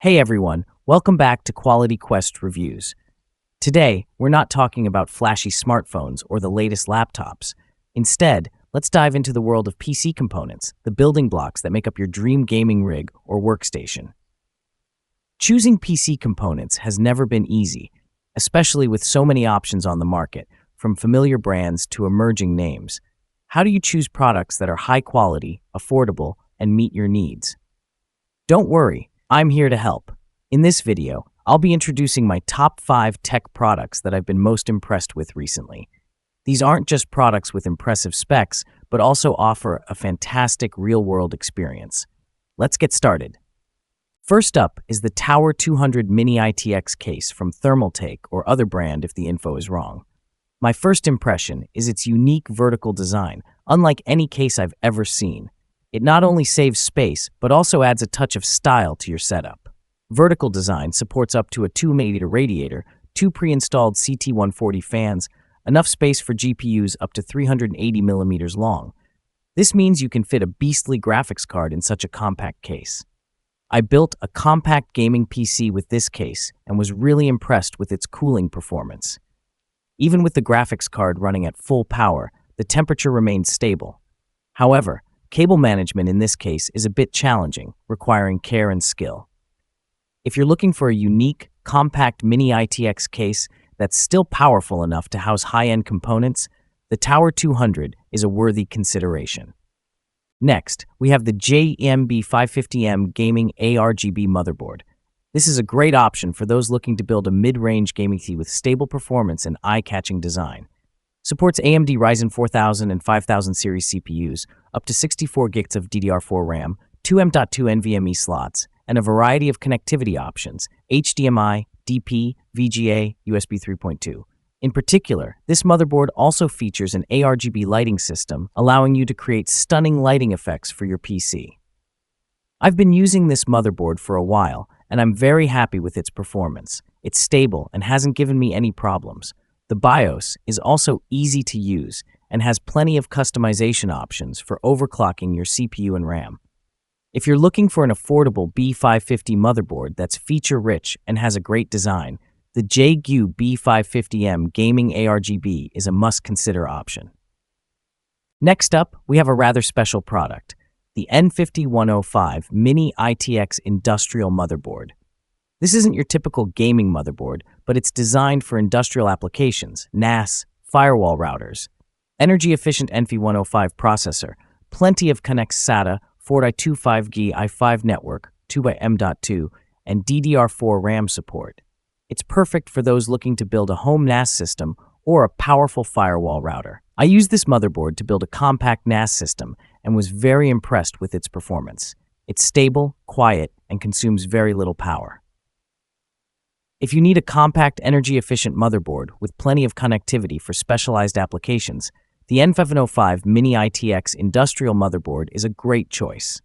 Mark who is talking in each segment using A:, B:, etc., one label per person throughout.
A: Hey everyone, welcome back to Quality Quest Reviews. Today, we're not talking about flashy smartphones or the latest laptops. Instead, let's dive into the world of PC components, the building blocks that make up your dream gaming rig or workstation. Choosing PC components has never been easy, especially with so many options on the market, from familiar brands to emerging names. How do you choose products that are high quality, affordable, and meet your needs? Don't worry, I'm here to help. In this video, I'll be introducing my top 5 tech products that I've been most impressed with recently. These aren't just products with impressive specs, but also offer a fantastic real-world experience. Let's get started. First up is the Tower 200 Mini-ITX Case from Thermaltake or other brand if the info is wrong. My first impression is its unique vertical design, unlike any case I've ever seen. It not only saves space, but also adds a touch of style to your setup. Vertical design supports up to a 2-meter radiator, 2 pre-installed CT140 fans, enough space for GPUs up to 380 millimeters long. This means you can fit a beastly graphics card in such a compact case. I built a compact gaming PC with this case and was really impressed with its cooling performance. Even with the graphics card running at full power, the temperature remained stable. However, cable management in this case is a bit challenging, requiring care and skill. If you're looking for a unique, compact Mini-ITX case that's still powerful enough to house high-end components, the Tower 200 is a worthy consideration. Next, we have the JGINYUE B650 Gaming ARGB Motherboard. This is a great option for those looking to build a mid-range gaming PC with stable performance and eye-catching design. Supports AMD Ryzen 4000 and 5000 series CPUs, up to 64 GB of DDR4 RAM, 2 M.2 NVMe slots, and a variety of connectivity options, HDMI, DP, VGA, USB 3.2. In particular, this motherboard also features an ARGB lighting system, allowing you to create stunning lighting effects for your PC. I've been using this motherboard for a while, and I'm very happy with its performance. It's stable and hasn't given me any problems. The BIOS is also easy to use and has plenty of customization options for overclocking your CPU and RAM. If you're looking for an affordable B550 motherboard that's feature-rich and has a great design, the JGINYUE B650 Gaming ARGB is a must-consider option. Next up, we have a rather special product, the N50105 Mini-ITX Industrial Motherboard. This isn't your typical gaming motherboard, but it's designed for industrial applications, NAS, firewall routers, energy-efficient N50105 processor, plenty of connect SATA, 4x25G i5 network, 2x M.2, and DDR4 RAM support. It's perfect for those looking to build a home NAS system or a powerful firewall router. I used this motherboard to build a compact NAS system and was very impressed with its performance. It's stable, quiet, and consumes very little power. If you need a compact, energy-efficient motherboard with plenty of connectivity for specialized applications, the N50105 Mini-ITX Industrial Motherboard is a great choice.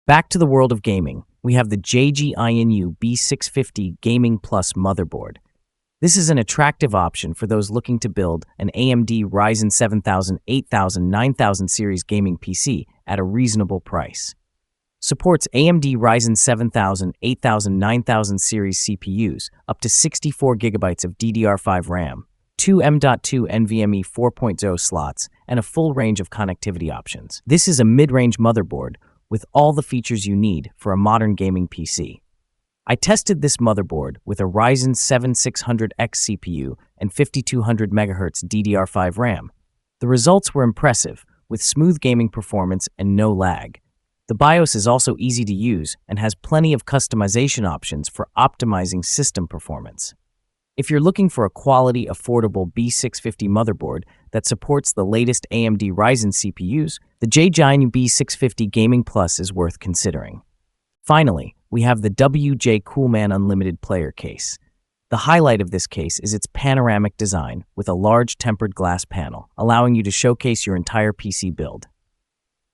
A: Back to the world of gaming, we have the JGINYUE B650 Gaming Plus Motherboard. This is an attractive option for those looking to build an AMD Ryzen 7000, 8000, 9000 series gaming PC at a reasonable price. Supports AMD Ryzen 7000, 8000, 9000 series CPUs, up to 64 GB of DDR5 RAM, 2 M.2 NVMe 4.0 slots, and a full range of connectivity options. This is a mid-range motherboard with all the features you need for a modern gaming PC. I tested this motherboard with a Ryzen 7600X CPU and 5200 MHz DDR5 RAM. The results were impressive, with smooth gaming performance and no lag. The BIOS is also easy to use and has plenty of customization options for optimizing system performance. If you're looking for a quality, affordable B650 motherboard that supports the latest AMD Ryzen CPUs, the JGINYUE B650 Gaming Plus is worth considering. Finally, we have the WJCOOLMAN Unlimited Player Case. The highlight of this case is its panoramic design with a large tempered glass panel, allowing you to showcase your entire PC build.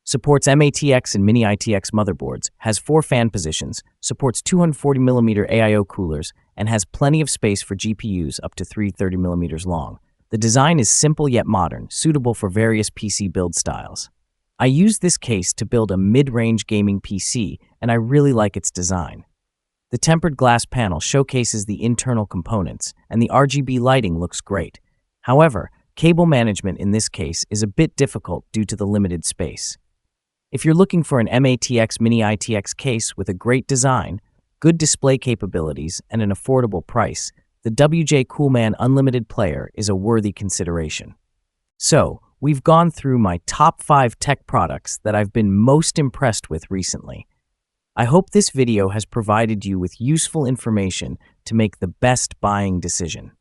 A: Supports MATX and Mini-ITX motherboards, has 4 fan positions, supports 240mm AIO coolers, and has plenty of space for GPUs up to 330mm long. The design is simple yet modern, suitable for various PC build styles. I used this case to build a mid-range gaming PC, and I really like its design. The tempered glass panel showcases the internal components, and the RGB lighting looks great. However, cable management in this case is a bit difficult due to the limited space. If you're looking for an MATX Mini-ITX case with a great design, good display capabilities, and an affordable price, the WJCOOLMAN Unlimited Player is a worthy consideration. So, we've gone through my top 5 tech products that I've been most impressed with recently. I hope this video has provided you with useful information to make the best buying decision.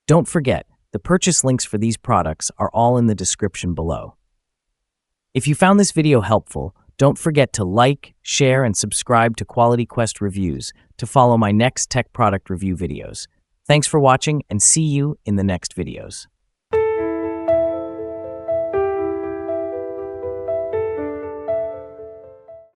A: Don't forget, the purchase links for these products are all in the description below. If you found this video helpful, don't forget to like, share, and subscribe to Quality Quest Reviews to follow my next tech product review videos. Thanks for watching, and see you in the next videos.